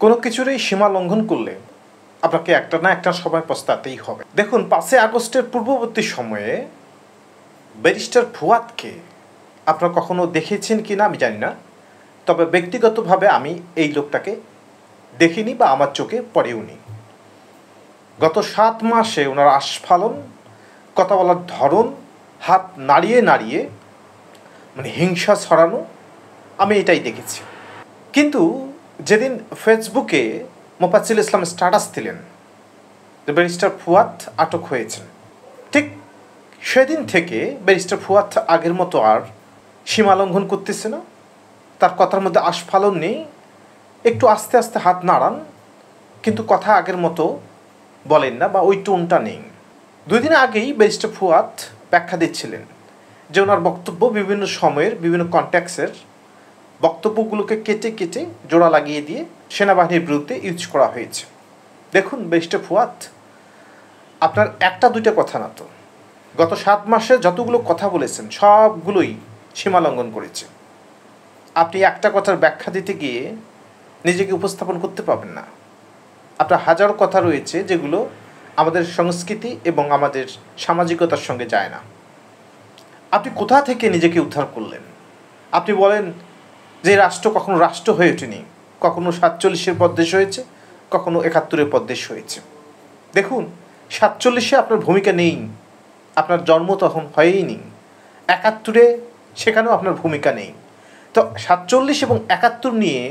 কোনো কিছুরই সীমা লঙ্ঘন করলে আপনাকে একটা না একটা সময় পস্তাতেই হবে। দেখুন, 5ই আগস্টের পূর্ববর্তী সময়ে ব্যারিস্টার ফুয়াদকে আপনারা কখনো দেখেছেন কি না আমি জানি না, তবে ব্যক্তিগতভাবে আমি এই লোকটাকে দেখিনি বা আমার চোখে পড়েও নি। গত 7 মাসে ওনার আস্ফালন, কথা বলার ধরন, হাত নাড়িয়ে নাড়িয়ে মানে হিংসা ছড়ানো, আমি এটাই দেখেছি। কিন্তু যেদিন ফেসবুকে মোফাজ্জল ইসলাম স্ট্যাটাস দিলেন যে ব্যারিস্টার ফুয়াদ আটক হয়েছেন, ঠিক সেদিন থেকে ব্যারিস্টার ফুয়াদ আগের মতো আর সীমা লঙ্ঘন করতেছে না। তার কথার মধ্যে আস্ফালন নেই, একটু আস্তে আস্তে হাত নাড়ান, কিন্তু কথা আগের মতো বলেন না বা ওই টোনটা নেই। 2 দিন আগেই ব্যারিস্টার ফুয়াদ ব্যাখ্যা দিচ্ছিলেন যে ওনার বক্তব্য বিভিন্ন সময়ের বিভিন্ন কনটেক্সের বক্তব্যগুলোকে কেটে কেটে জোড়া লাগিয়ে দিয়ে সেনাবাহিনীর বিরুদ্ধে ইউজ করা হয়েছে। দেখুন ব্যারিস্টার ফুয়াদ, আপনার একটা দুইটা কথা না তো, গত 7 মাসে যতগুলো কথা বলেছেন সবগুলোই সীমা লঙ্ঘন করেছে। আপনি একটা কথার ব্যাখ্যা দিতে গিয়ে নিজেকে উপস্থাপন করতে পারবেন না। আপনার হাজারো কথা রয়েছে যেগুলো আমাদের সংস্কৃতি এবং আমাদের সামাজিকতার সঙ্গে যায় না। আপনি কোথা থেকে নিজেকে উদ্ধার করলেন? আপনি বলেন যে রাষ্ট্র কখনো রাষ্ট্র হয়ে ওঠেনি, কখনো 47-এর পদ্দেশ হয়েছে, কখনো 71-এর পদ্দেশ হয়েছে। দেখুন, 47-এ আপনার ভূমিকা নেই, আপনার জন্ম তখন হয়েই নি। 71-এ সেখানেও আপনার ভূমিকা নেই। তো 47 এবং 71 নিয়ে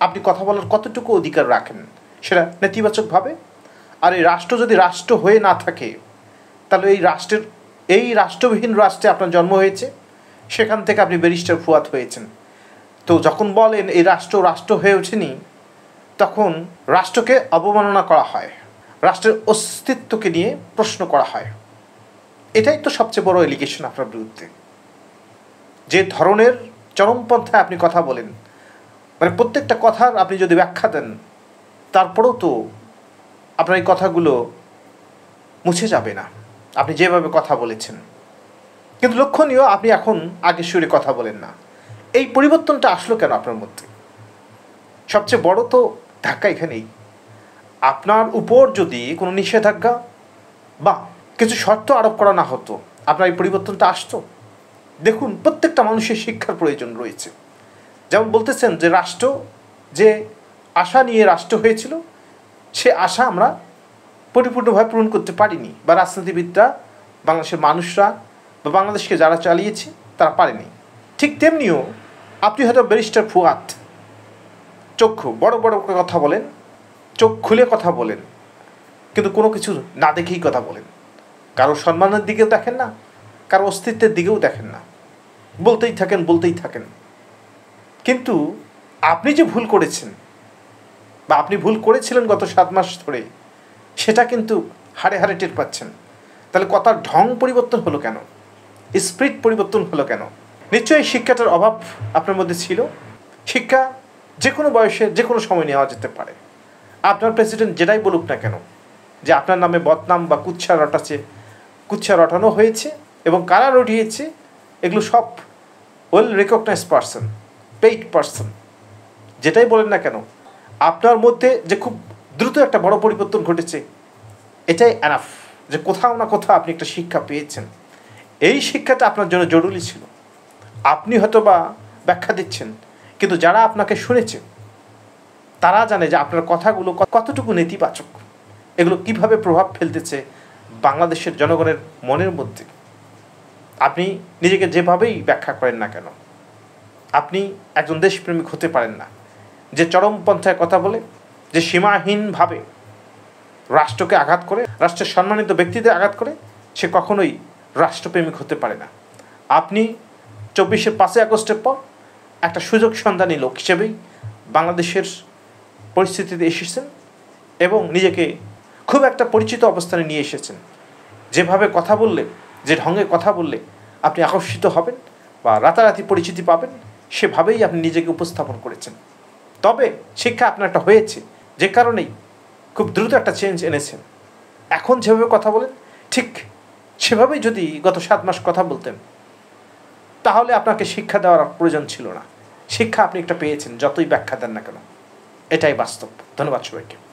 আপনি কথা বলার কতটুকু অধিকার রাখেন সেটা নেতিবাচকভাবে? আর এই রাষ্ট্র যদি রাষ্ট্র হয়ে না থাকে, তাহলে এই রাষ্ট্রবিহীন রাষ্ট্রে আপনার জন্ম হয়েছে, সেখান থেকে আপনি ব্যারিস্টার ফুয়াদ হয়েছেন। তো যখন বলেন এই রাষ্ট্র হয়ে ওঠেনি, তখন রাষ্ট্রকে অবমাননা করা হয়, রাষ্ট্রের অস্তিত্বকে নিয়ে প্রশ্ন করা হয়। এটাই তো সবচেয়ে বড় এলিগেশন আপনার বিরুদ্ধে। যে ধরনের চরমপন্থায় আপনি কথা বলেন, মানে প্রত্যেকটা কথার আপনি যদি ব্যাখ্যা দেন, তারপরেও তো আপনার এই কথাগুলো মুছে যাবে না আপনি যেভাবে কথা বলেছেন। কিন্তু লক্ষণীয়, আপনি এখন আগের সুরে কথা বলেন না। এই পরিবর্তনটা আসলো কেন আপনার মধ্যে? সবচেয়ে বড় তো ধাক্কা এখানেই। আপনার উপর যদি কোনো নিষেধাজ্ঞা বা কিছু শর্ত আরোপ করা না হতো, আপনার এই পরিবর্তনটা আসতো? দেখুন, প্রত্যেকটা মানুষের শিক্ষার প্রয়োজন রয়েছে। যেমন বলতেছেন যে রাষ্ট্র, যে আশা নিয়ে রাষ্ট্র হয়েছিল, সে আশা আমরা পরিপূর্ণভাবে পূরণ করতে পারিনি, বা রাজনীতিবিদরা, বাংলাদেশের মানুষরা বা বাংলাদেশকে যারা চালিয়েছে তারা পারেনি। ঠিক তেমনিও আপনি হয়তো ব্যারিস্টার ফুয়াদ চক্ষু বড় বড় কথা বলেন, চোখ খুলে কথা বলেন, কিন্তু কোনো কিছু না দেখেই কথা বলেন। কারো সম্মানের দিকেও দেখেন না, কারো অস্তিত্বের দিকেও দেখেন না, বলতেই থাকেন। কিন্তু আপনি যে ভুল করেছেন বা আপনি ভুল করেছিলেন গত 7 মাস ধরে, সেটা কিন্তু হাড়ে হাড়ে টের পাচ্ছেন। তাহলে কথার ঢং পরিবর্তন হলো কেন? স্পিরিট পরিবর্তন হলো কেন? নিশ্চয়ই শিক্ষাটার অভাব আপনার মধ্যে ছিল। শিক্ষা যে কোনো বয়সে যে কোনো সময় নেওয়া যেতে পারে। আপনার প্রেসিডেন্ট যেটাই বলুক না কেন যে আপনার নামে বদনাম বা কুচ্ছা রটানো হয়েছে এবং কারা রটিয়েছে, এগুলো সব well recognise person, paid person, যেটাই বলেন না কেন, আপনার মধ্যে যে খুব দ্রুত একটা বড় পরিবর্তন ঘটেছে, এটাই এনাফ যে কোথাও না কোথাও আপনি একটা শিক্ষা পেয়েছেন। এই শিক্ষাটা আপনার জন্য জরুরি ছিল। আপনি হয়তো বা ব্যাখ্যা দিচ্ছেন, কিন্তু যারা আপনাকে শুনেছে তারা জানে যে আপনার কথাগুলো কতটুকু নেতিবাচক, এগুলো কিভাবে প্রভাব ফেলতেছে বাংলাদেশের জনগণের মনের মধ্যে। আপনি নিজেকে যেভাবেই ব্যাখ্যা করেন না কেন, আপনি একজন দেশপ্রেমিক হতে পারেন না। যে চরমপন্থায় কথা বলে, যে সীমাহীনভাবে রাষ্ট্রকে আঘাত করে, রাষ্ট্রের সম্মানিত ব্যক্তিদের আঘাত করে, সে কখনোই রাষ্ট্রপ্রেমিক হতে পারে না। আপনি 24-এর 5ই আগস্টের পর একটা সুযোগ সন্ধানী লোক হিসেবেই বাংলাদেশের পরিস্থিতিতে এসেছেন এবং নিজেকে খুব একটা পরিচিত অবস্থানে নিয়ে এসেছেন। যেভাবে কথা বললে, যে ঢঙ্গে কথা বললে আপনি আকর্ষিত হবেন বা রাতারাতি পরিচিতি পাবেন, সেভাবেই আপনি নিজেকে উপস্থাপন করেছেন। তবে শিক্ষা আপনার একটা হয়েছে, যে কারণেই খুব দ্রুত একটা চেঞ্জ এনেছেন। এখন যেভাবে কথা বলেন, ঠিক সেভাবেই যদি গত 7 মাস কথা বলতেন, তাহলে আপনাকে শিক্ষা দেওয়ার প্রয়োজন ছিল না। শিক্ষা আপনি একটা পেয়েছেন, যতই ব্যাখ্যা দেন না কেন। এটাই বাস্তব। ধন্যবাদ সবাইকে।